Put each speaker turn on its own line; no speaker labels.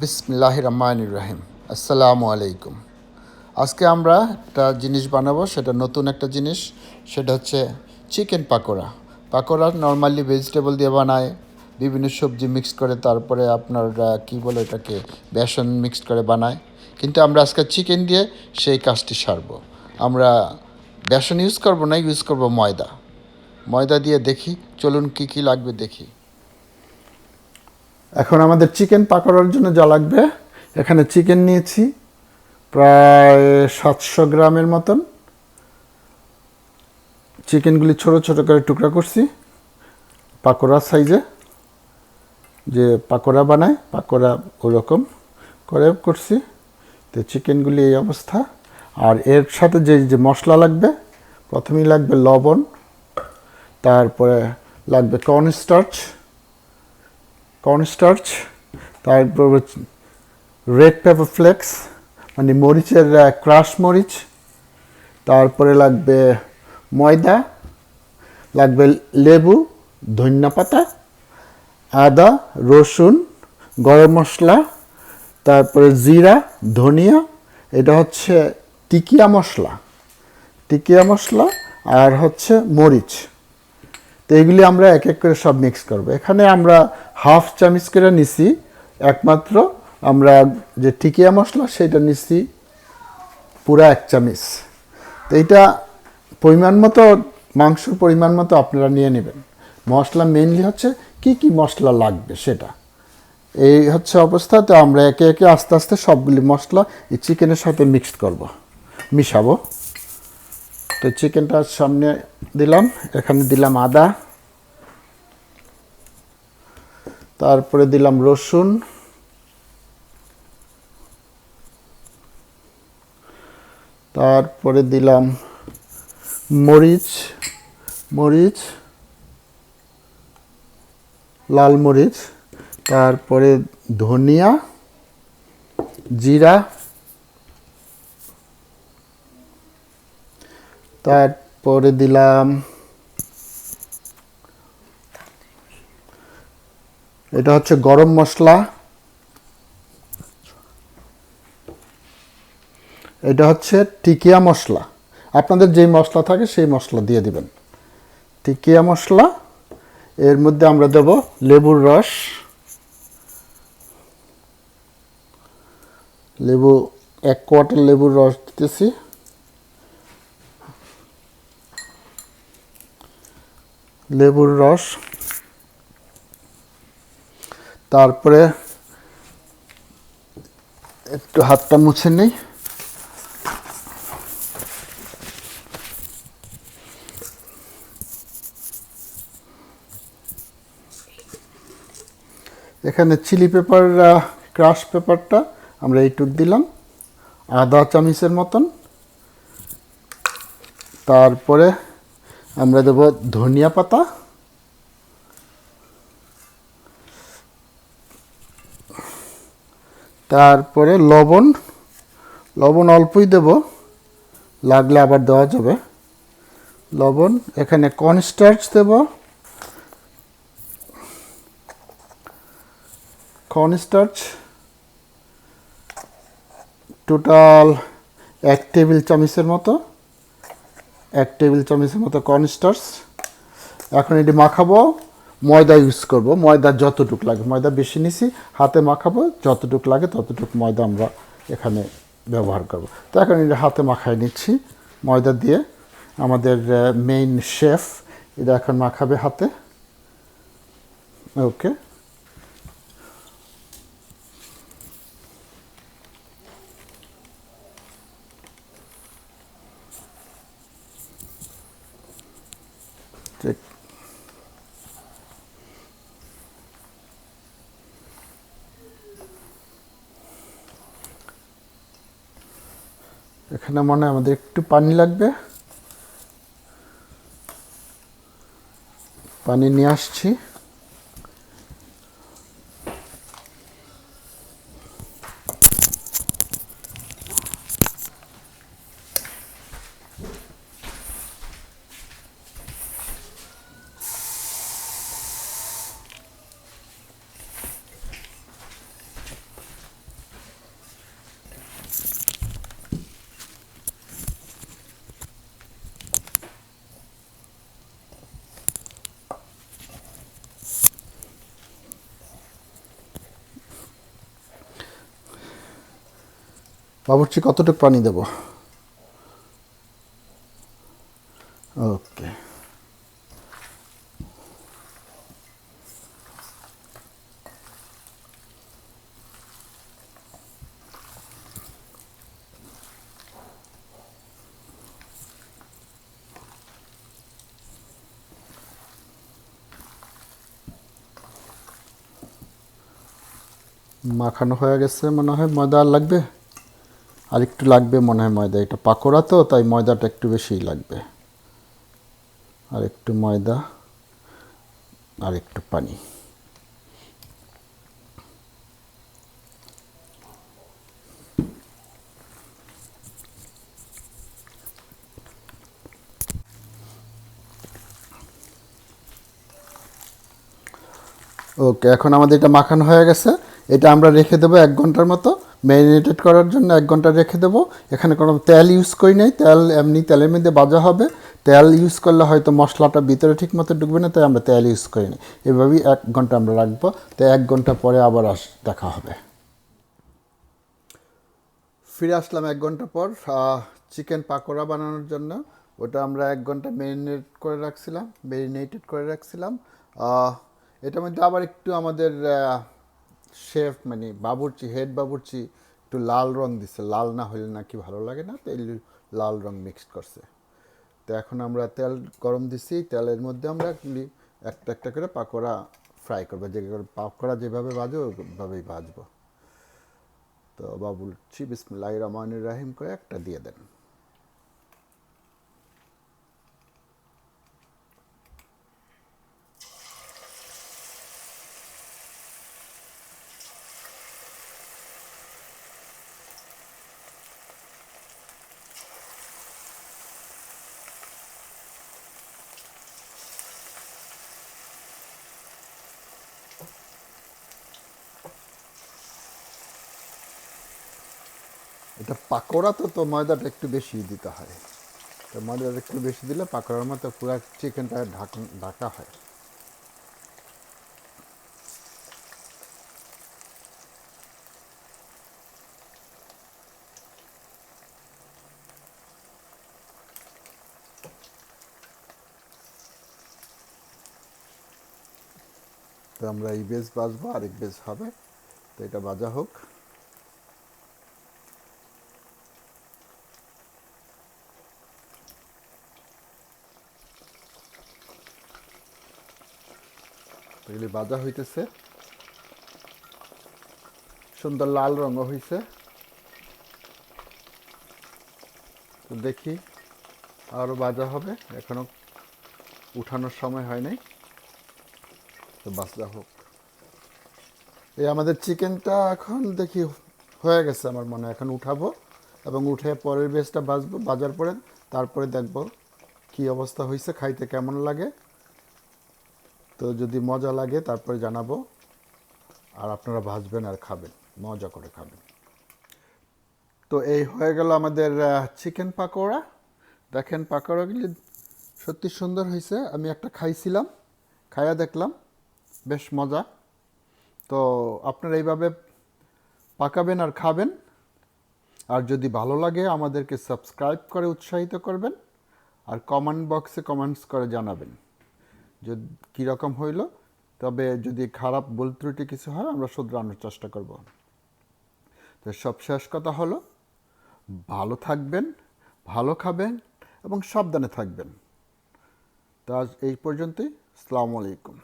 বিসমিল্লাহির রহমানির রহিম। আসসালামু আলাইকুম। আজকে আমরা একটা জিনিস বানাবো, সেটা নতুন একটা জিনিস, সেটা হচ্ছে chicken pakora. Pakora normally vegetable দিয়ে বানায়, বিভিন্ন সবজি মিক্স করে, তারপরে আপনার কী বলে এটাকে, বেসন মিক্সড করে বানায়। কিন্তু আমরা আজকে চিকেন দিয়ে সেই কাজটি সারবো। আমরা বেসন ইউজ করব না, ইউজ করব ময়দা। ময়দা দিয়ে দেখি, চলুন কী কী লাগবে দেখি। এখন আমাদের চিকেন পাকোড়ার জন্য যা লাগবে, এখানে চিকেন নিয়েছি প্রায় 700 গ্রামের মতন। চিকেনগুলি ছোট ছোট করে টুকরা করছি পাকোড়া সাইজে, যে পাকোড়া বানায় পাকোড়া ওরকম করে করছি। তো চিকেনগুলি এই অবস্থা। আর এর সাথে যে যে মশলা লাগবে, প্রথমেই লাগবে লবণ, তারপরে লাগবে কর্নস্টার্চ, তারপর রেড পেপার ফ্লেক্স মানে মরিচের ক্রাশ মরিচ, তারপরে লাগবে ময়দা, লাগবে লেবু, ধনিয়া পাতা, আদা, রসুন, গরম মশলা, তারপরে জিরা, ধনিয়া, এটা হচ্ছে টিকিয়া মশলা, আর হচ্ছে মরিচ। তো এইগুলি আমরা এক এক করে সব মিক্স করব। এখানে আমরা হাফ চামচ করে নিছি, একমাত্র আমরা যে টিকিয়া মশলা সেটা নিছি পুরা 1 চামচ। তো এইটা পরিমাণ মতো, মাংসর পরিমাণ মতো আপনারা নিয়ে নেবেন। মশলা মেইনলি হচ্ছে কি কি মশলা লাগবে সেটা, এই হচ্ছে অবস্থা। তো আমরা একে একে আস্তে আস্তে সবগুলি মশলা এই চিকেনের সাথে মিশাবো। তো চিকেনটা সামনে দিলাম, এখানে দিলাম আদা, তারপরে দিলাম রসুন, তারপরে দিলাম মরিচ, লাল মরিচ, তারপরে ধনিয়া, জিরা, তারপরে দিলাম এটা হচ্ছে গরম মশলা, এটা হচ্ছে টিকিয়া মশলা। আপনাদের যেই মশলা থাকে সেই মশলা দিয়ে দিবেন। টিকিয়া মশলা, এর মধ্যে আমরা দেব লেবুর রস, লেবু 1 কোয়ার্টার লেবুর রস দিতেছি, লেবুর রস, তারপরে একটু হাতটা মুছে নেই, এখানে চিলি পেপার, ক্রাশ পেপারটা আমরা এইটুক দিলাম, আধা চামচের মতন। তারপরে আমরা দেব ধনিয়া পাতা, তারপরে লবণ অল্পই দেব, লাগলে আবার দেওয়া যাবে লবণ। এখানে কর্নস্টার্চ দেব, টোটাল 1 টেবিল চামচের মতো কর্নস্টার্চ। এখন এটি মাখাবো, ময়দা ইউজ করব, ময়দা যতটুক লাগে, ময়দা বেশি নিছি, হাতে মাখাবো, যতটুক লাগে ততটুক ময়দা আমরা এখানে ব্যবহার করব। তো এখন এটা হাতে মাখায় নিচ্ছি ময়দা দিয়ে। আমাদের মেইন শেফ এটা এখন মাখাবে হাতে। ওকে, ঠিক। এখানে মনে হয় আমাদের একটু পানি লাগবে, পানি নিয়ে আসছি। বাবুর্চি কতটুকু পানি দেব? ওকে, মাখানো হয়ে গেছে মনে হয়। ময়দা আর লাগবে? আর একটু লাগবে মনে হয় ময়দা, এটা পাকোড়া তো তাই ময়দাটা একটু বেশিই লাগবে। আর একটু ময়দা আর একটু পানি। ওকে, এখন আমাদের এটা মাখানো হয়ে গেছে। এটা আমরা রেখে দেবো 1 ঘন্টার মতো, ম্যারিনেটেড করার জন্য 1 ঘন্টা রেখে দেবো। এখানে কোনো তেল ইউজ করি নাই, তেল এমনি তেলের মধ্যে ভাজা হবে। তেল ইউজ করলে হয়তো মশলাটা ভিতরে ঠিক মতো ঢুকবে না, তাই আমরা তেল ইউজ করি না। এভাবেই 1 ঘন্টা আমরা রাখবো। তো 1 ঘন্টা পরে আবার দেখা হবে। ফিরে আসলাম 1 ঘন্টা পর চিকেন পাকোড়া বানানোর জন্য। ওটা আমরা 1 ঘন্টা ম্যারিনেটেড করে রাখছিলাম। এটার মধ্যে আবার একটু আমাদের শেফ মানে বাবুর্চি, হেড বাবুর্চি একটু লাল রং দিছে। লাল না হলে নাকি ভালো লাগে না, তো এই লাল রং মিক্সড করছে। তো এখন আমরা তেল গরম দিছি, তেলের মধ্যে আমরা একটা একটা করে পাকোড়া ফ্রাই করবো। যে পাকোড়া যেভাবে ভাজবো ওইভাবেই ভাজবো। তো বাবুর্চি বিসমিল্লাহির রহমানির রহিম করে একটা দিয়ে দেন। এটা পাকোড়া তো ময়দাটা একটু বেশি দিতে হয়। তো ময়দাটা একটু বেশি দিলে পাকোড়ার মতো পুরো চিকেনটা ঢাকা হয়। তো আমরা এই বেজ ভাজবো, আরেক বেজ হবে। তো এটা ভাজা হোক। এগুলি ভাজা হইতেছে, সুন্দর লাল রঙও হয়েছে। তো দেখি আরও ভাজা হবে, এখনো উঠানোর সময় হয় নাই। তো ভাজা হোক। এই আমাদের চিকেনটা এখন দেখি হয়ে গেছে আমার মনে হয়। এখন উঠাবো এবং উঠে পরের বেজটা ভাজবো। ভাজার পরে তারপরে দেখবো কি অবস্থা হয়েছে, খাইতে কেমন লাগে। তো যদি মজা লাগে তারপরে জানাবো। আর আপনারা ভাজবেন আর খাবেন, মজা করে খাবেন। তো এই হয়ে গেল আমাদের চিকেন পাকোড়া। দেখেন পাকোড়াগুলি সত্যি সুন্দর হয়েছে। আমি একটা খাইছিলাম, খাইয়া দেখলাম বেশ মজা। তো আপনারা এইভাবে পাকাবেন আর খাবেন। আর যদি ভালো লাগে আমাদেরকে সাবস্ক্রাইব করে উৎসাহিত করবেন। আর কমেন্ট বক্সে কমেন্টস করে জানাবেন যে কীরকম হইল। তবে যদি খারাপ ভুল ত্রুটি কিছু হয় আমরা শুধরানোর চেষ্টা করব। তো সব শেষ কথা হলো, ভালো থাকবেন, ভালো খাবেন এবং সাবধানে থাকবেন। তো আজ এই পর্যন্তই। আসসালামু আলাইকুম।